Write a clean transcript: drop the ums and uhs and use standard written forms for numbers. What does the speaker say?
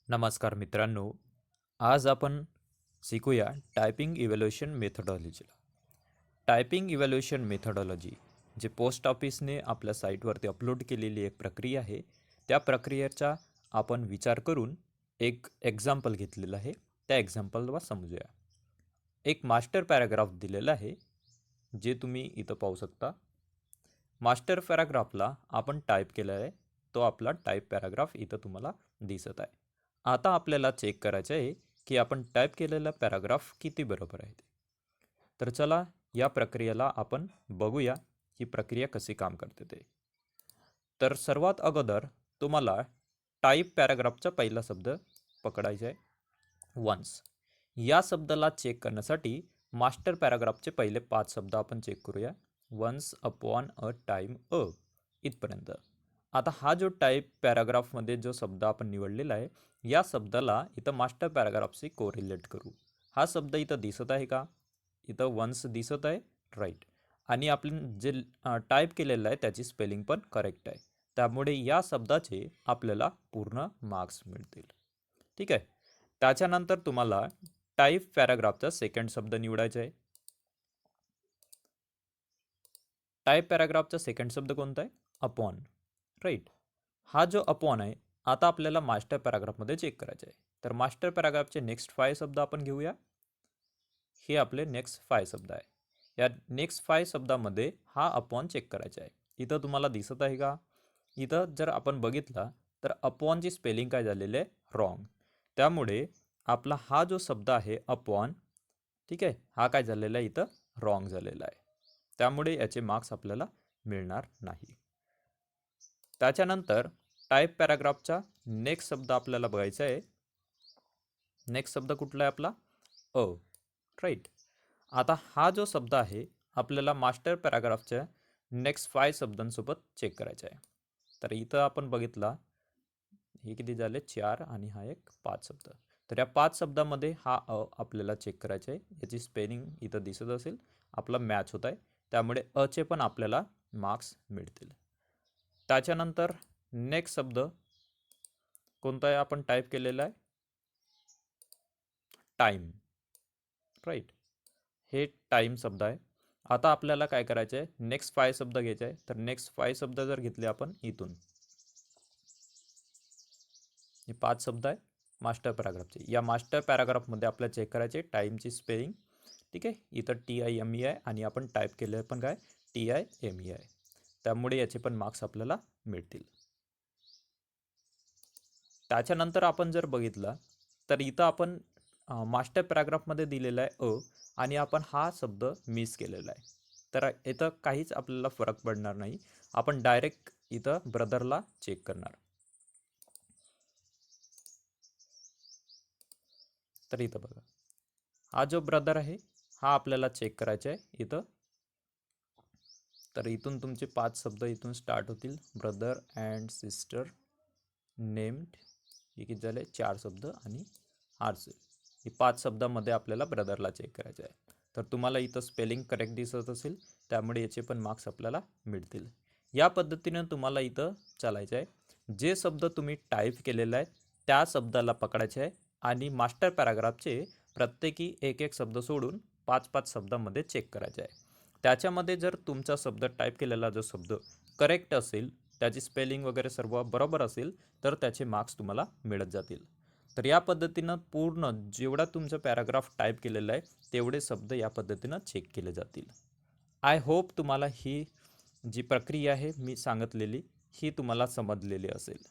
नमस्कार मित्रांनो, आज आपण शिकूया टायपिंग इव्हॅल्युएशन मेथडॉलॉजीला. टायपिंग इव्हॅल्युएशन मेथडॉलॉजी जे पोस्ट ऑफिसने आपल्या साईटवरती अपलोड केलेली एक प्रक्रिया आहे. त्या प्रक्रियेचा आपण विचार करून एक एक्झाम्पल घेतलेलं आहे. त्या एक्झाम्पलला समजूया. एक मास्टर पॅराग्राफ दिलेला आहे, जे तुम्ही इथं पाहू शकता. मास्टर पॅराग्राफला आपण टाईप केला आहे. तो आपला टाईप पॅराग्राफ इथं तुम्हाला दिसत आहे. आता आपल्याला चेक करायचं आहे की आपण टाईप केलेला पॅराग्राफ किती बरोबर आहे. तर चला या प्रक्रियेला आपण बघूया ही प्रक्रिया कशी काम करते ते. तर सर्वात अगोदर तुम्हाला टाईप पॅराग्राफचा पहिला शब्द पकडायचा आहे, वन्स. या शब्दाला चेक करण्यासाठी मास्टर पॅराग्राफचे पहिले 5 शब्द आपण चेक करूया. वन्स अपॉन अ टाईम अ इथपर्यंत. आता हा जो टाईप पॅराग्राफमध्ये जो शब्द आपण निवडलेला आहे, या शब्दाला इथं मास्टर पॅराग्राफशी कोरिलेट करू. हा शब्द इथं दिसत आहे का? इथं वन्स दिसत आहे, राईट. आणि आपण जे टाईप केलेलं आहे त्याची स्पेलिंग पण करेक्ट आहे. त्यामुळे या शब्दाचे आपल्याला पूर्ण मार्क्स मिळतील. ठीक आहे. त्याच्यानंतर तुम्हाला टाईप पॅराग्राफचा सेकंड शब्द निवडायचा आहे. टाईप पॅराग्राफचा सेकंड शब्द कोणता आहे? Upon, right. हा जो अपॉन आहे, आता आपल्याला मास्टर पॅराग्राफमध्ये चेक करायचं आहे. तर मास्टर पॅराग्राफचे नेक्स्ट 5 शब्द आपण घेऊया. हे आपले नेक्स्ट 5 शब्द आहे. या नेक्स्ट 5 शब्दामध्ये हा अपॉन चेक करायचा आहे. इथं तुम्हाला दिसत आहे का? इथं जर आपण बघितला तर अपॉनची स्पेलिंग काय झालेली आहे? रॉंग. त्यामुळे आपला हा जो शब्द आहे अपॉन, ठीक आहे, हा काय झालेला आहे? इथं रॉंग झालेला आहे. त्यामुळे याचे मार्क्स आपल्याला मिळणार नाही. त्याच्यानंतर टाईप पॅराग्राफचा नेक्स्ट शब्द आपल्याला बघायचा आहे. नेक्स्ट शब्द कुठला आहे आपला? अ, राईट. आता हा जो शब्द आहे आपल्याला मास्टर पॅराग्राफच्या नेक्स्ट 5 शब्दांसोबत चेक करायचा आहे. तर इथं आपण बघितला, हे किती झाले? 4 आणि हा एक 5 शब्द. तर या 5 शब्दामध्ये हा अ आपल्याला चेक करायचा आहे. याची स्पेलिंग इथं दिसत असेल, आपला मॅच होत आहे. त्यामुळे अचे पण आपल्याला मार्क्स मिळतील. त्याच्यानंतर नेक्स्ट शब्द कोणता आहे? आपण टाईप केलेला आहे टाईम, राईट. हे टाईम शब्द आहे. आता आपल्याला काय करायचं आहे? नेक्स्ट 5 शब्द घ्यायचे आहे. तर नेक्स्ट 5 शब्द जर घेतले आपण इथून, हे 5 शब्द आहे मास्टर पॅराग्राफचे. या मास्टर पॅराग्राफमध्ये आपल्याला चेक करायचे टाईमची स्पेलिंग. ठीक आहे. इथं TIME आहे आणि आपण टाईप केलं पण काय? TIME आहे. त्यामुळे याचे पण मार्क्स आपल्याला मिळतील. त्याच्यानंतर आपण जर बघितला तर इथं आपण मास्टर पॅराग्राफमध्ये दिलेला आहे अ आणि आपण हा शब्द मिस केलेला आहे. तर इथं काहीच आपल्याला फरक पडणार नाही. आपण डायरेक्ट इथं ब्रदरला चेक करणार. तर इथं बघा, हा जो ब्रदर आहे हा आपल्याला चेक करायचा आहे इथं. तर इथून तुमचे 5 शब्द इथून स्टार्ट होतील. ब्रदर अँड सिस्टर नेम्ड, हे किती झाले? 4 शब्द आणि आर्स. ही 5 शब्दामध्ये आपल्याला ब्रदरला चेक करायचं आहे. तर तुम्हाला इथं स्पेलिंग करेक्ट दिसत असेल, त्यामुळे याचे पण मार्क्स आपल्याला मिळतील. या पद्धतीनं तुम्हाला इथं चालायचं आहे. जे शब्द तुम्ही टाईप केलेला आहे त्या शब्दाला पकडायचे आहे आणि मास्टर पॅराग्राफचे प्रत्येकी एक एक शब्द सोडून 5-5 शब्दामध्ये चेक करायचे आहे. त्याच्यामध्ये जर तुमचा शब्द टाईप केलेला जो शब्द करेक्ट असेल, त्याची स्पेलिंग वगैरे सर्व बरोबर असेल, तर त्याचे मार्क्स तुम्हाला मिळत जातील. तर या पद्धतीनं पूर्ण जेवढा तुमचं पॅराग्राफ टाईप केलेलं आहे तेवढे शब्द या पद्धतीनं चेक केले जातील. आय होप तुम्हाला ही जी प्रक्रिया आहे मी सांगितलेली ही तुम्हाला समजलेली असेल.